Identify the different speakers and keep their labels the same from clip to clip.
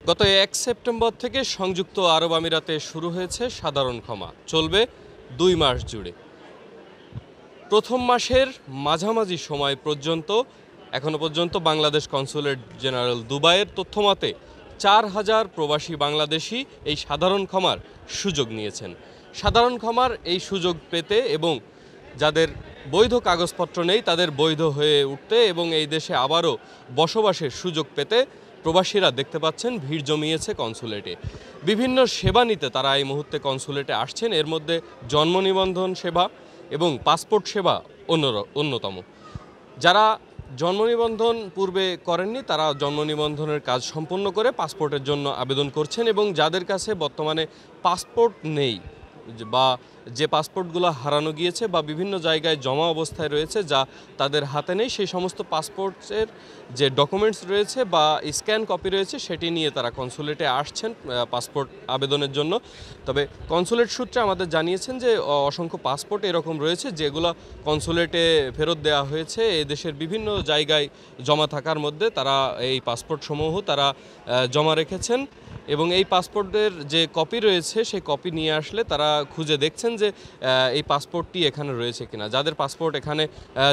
Speaker 1: গত ১ সেপ্টেম্বর থেকে সংযুক্ত আরব আমিরাতে শুরু হয়েছে সাধারণ ক্ষমা, চলবে ২ মাস জুড়ে। প্রথম মাসের মাঝামাঝি সময় পর্যন্ত এখনো পর্যন্ত বাংলাদেশ কনসুলেট জেনারেল দুবাইয়ের তথ্যমতে ৪,০০০ প্রবাসী বাংলাদেশি এই সাধারণ ক্ষমার সুযোগ নিয়েছেন। সাধারণ ক্ষমার এই সুযোগ পেতে এবং যাদের বৈধ কাগজপত্র নেই তাদের বৈধ হয়ে উঠতে এবং এই দেশে আবারও বসবাসের সুযোগ পেতে প্রবাসীরা দেখতে পাচ্ছেন ভিড় জমিয়েছে কনসুলেটে। বিভিন্ন সেবা নিতে তারা এই মুহূর্তে কনসুলেটে আসছেন। এর মধ্যে জন্ম নিবন্ধন সেবা এবং পাসপোর্ট সেবা অন্যতম। যারা জন্ম নিবন্ধন পূর্বে করেননি তারা জন্ম নিবন্ধনের কাজ সম্পন্ন করে পাসপোর্টের জন্য আবেদন করছেন এবং যাদের কাছে বর্তমানে পাসপোর্ট নেই বা যে পাসপোর্টগুলো হারানো গিয়েছে বা বিভিন্ন জায়গায় জমা অবস্থায় রয়েছে যা তাদের হাতে নেই, সেই সমস্ত পাসপোর্টের যে ডকুমেন্টস রয়েছে বা স্ক্যান কপি রয়েছে সেটি নিয়ে তারা কনসুলেটে আসছেন পাসপোর্ট আবেদনের জন্য। তবে কনসুলেট সূত্রে আমাদের জানিয়েছেন যে অসংখ্য পাসপোর্ট এরকম রয়েছে যেগুলো কনসুলেটে ফেরত দেওয়া হয়েছে এই দেশের বিভিন্ন জায়গায় জমা থাকার মধ্যে তারা এই পাসপোর্টসমূহ তারা জমা রেখেছেন এবং এই পাসপোর্টের যে কপি রয়েছে সেই কপি নিয়ে আসলে তারা খুঁজে দেখছেন যে এই পাসপোর্টটি এখানে রয়েছে কিনা। যাদের পাসপোর্ট এখানে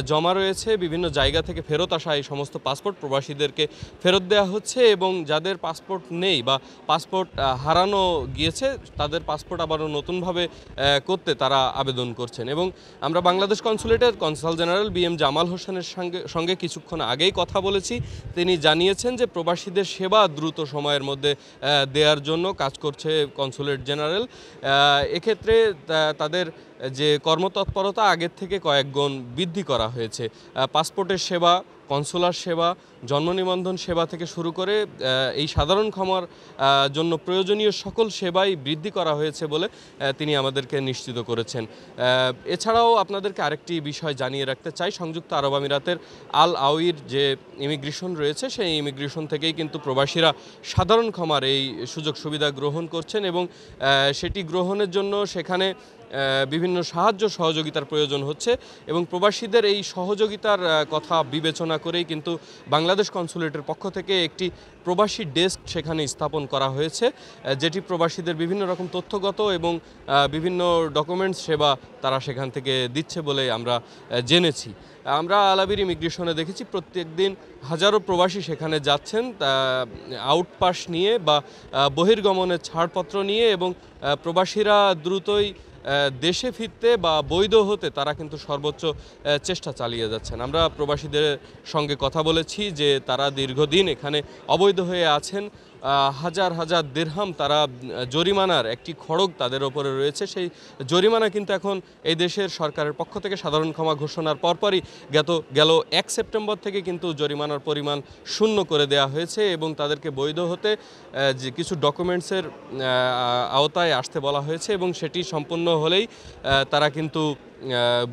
Speaker 1: জমা রয়েছে বিভিন্ন জায়গা থেকে ফেরত আসা এই সমস্ত পাসপোর্ট প্রবাসীদেরকে ফেরত দেওয়া হচ্ছে এবং যাদের পাসপোর্ট নেই বা পাসপোর্ট হারানো গিয়েছে তাদের পাসপোর্ট আবারও নতুনভাবে করতে তারা আবেদন করছেন। এবং আমরা বাংলাদেশ কনসুলেটের কনসাল জেনারেল BM জামাল হোসেনের সঙ্গে কিছুক্ষণ আগেই কথা বলেছি। তিনি জানিয়েছেন যে প্রবাসীদের সেবা দ্রুত সময়ের মধ্যে দেওয়ার জন্য কাজ করছে কনসুলেট জেনারেল। এক্ষেত্রে তাদের যে কর্মতৎপরতা আগের থেকে কয়েক গুণ বৃদ্ধি করা হয়েছে। পাসপোর্টের সেবা, কনসুলার সেবা, জন্ম নিবন্ধন সেবা থেকে শুরু করে এই সাধারণ ক্ষমার জন্য প্রয়োজনীয় সকল সেবাই বৃদ্ধি করা হয়েছে বলে তিনি আমাদেরকে নিশ্চিত করেছেন। এছাড়াও আপনাদেরকে আরেকটি বিষয় জানিয়ে রাখতে চাই, সংযুক্ত আরব আমিরাতের আল আউইর যে ইমিগ্রেশন রয়েছে সেই ইমিগ্রেশন থেকেই কিন্তু প্রবাসীরা সাধারণ ক্ষমার এই সুযোগ সুবিধা গ্রহণ করছেন এবং সেটি গ্রহণের জন্য সেখানে বিভিন্ন সাহায্য সহযোগিতার প্রয়োজন হচ্ছে এবং প্রবাসীদের এই সহযোগিতার কথা বিবেচনা করেই কিন্তু বাংলাদেশ কনসুলেটের পক্ষ থেকে একটি প্রবাসী ডেস্ক সেখানে স্থাপন করা হয়েছে, যেটি প্রবাসীদের বিভিন্ন রকম তথ্যগত এবং বিভিন্ন ডকুমেন্টস সেবা তারা সেখান থেকে দিচ্ছে বলে আমরা জেনেছি। আমরা আল আউইর ইমিগ্রেশনে দেখেছি প্রত্যেক দিন হাজারো প্রবাসী সেখানে যাচ্ছেন আউটপাস নিয়ে বা বহির্গমনের ছাড়পত্র নিয়ে এবং প্রবাসীরা দ্রুতই দেশে ফিরতে বা বৈধ হতে তারা কিন্তু সর্বোচ্চ চেষ্টা চালিয়ে যাচ্ছেন। আমরা প্রবাসীদের সঙ্গে কথা বলেছি যে তারা দীর্ঘদিন এখানে অবৈধ হয়ে আছেন। হাজার হাজার দিরহাম তারা জরিমানার একটি খড়গ তাদের ওপরে রয়েছে। সেই জরিমানা কিন্তু এখন এই দেশের সরকারের পক্ষ থেকে সাধারণ ক্ষমা ঘোষণার পরপরই গেল ১ সেপ্টেম্বর থেকে কিন্তু জরিমানার পরিমাণ শূন্য করে দেওয়া হয়েছে এবং তাদেরকে বৈধ হতে যে কিছু ডকুমেন্টসের আওতায় আসতে বলা হয়েছে এবং সেটি সম্পূর্ণ হলেই তারা কিন্তু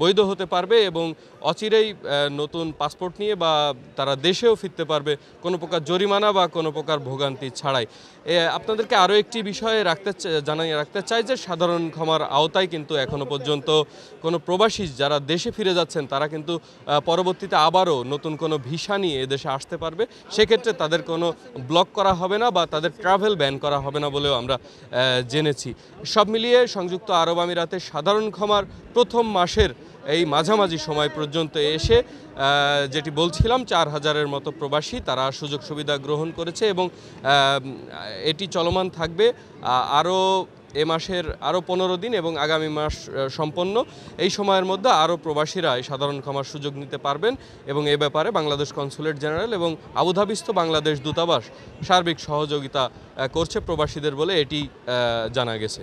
Speaker 1: বৈধ হতে পারবে এবং অচিরেই নতুন পাসপোর্ট নিয়ে বা তারা দেশেও ফিরতে পারবে কোনো প্রকার জরিমানা বা কোনো প্রকার ভোগান্তি ছাড়াই। আপনাদেরকে আরও একটি বিষয়ে জানিয়ে রাখতে চাই যে সাধারণ ক্ষমার আওতায় কিন্তু এখনও পর্যন্ত কোনো প্রবাসী যারা দেশে ফিরে যাচ্ছেন তারা কিন্তু পরবর্তীতে আবারও নতুন কোনো ভিসা নিয়ে এদেশে আসতে পারবে। সেক্ষেত্রে তাদের কোনো ব্লক করা হবে না বা তাদের ট্রাভেল ব্যান করা হবে না বলেও আমরা জেনেছি। সব মিলিয়ে সংযুক্ত আরব আমিরাতে সাধারণ ক্ষমার প্রথম মাসের এই মাঝামাঝি সময় পর্যন্ত এসে যেটি বলছিলাম ৪,০০০-এর মতো প্রবাসী তারা সুযোগ সুবিধা গ্রহণ করেছে এবং এটি চলমান থাকবে এ মাসের আরও ১৫ দিন এবং আগামী মাস সম্পন্ন এই সময়ের মধ্যে আরও প্রবাসীরা এই সাধারণ ক্ষমার সুযোগ নিতে পারবেন এবং এ ব্যাপারে বাংলাদেশ কনসুলেট জেনারেল এবং আবুধাবিস্থ বাংলাদেশ দূতাবাস সার্বিক সহযোগিতা করছে প্রবাসীদের বলে এটি জানা গেছে।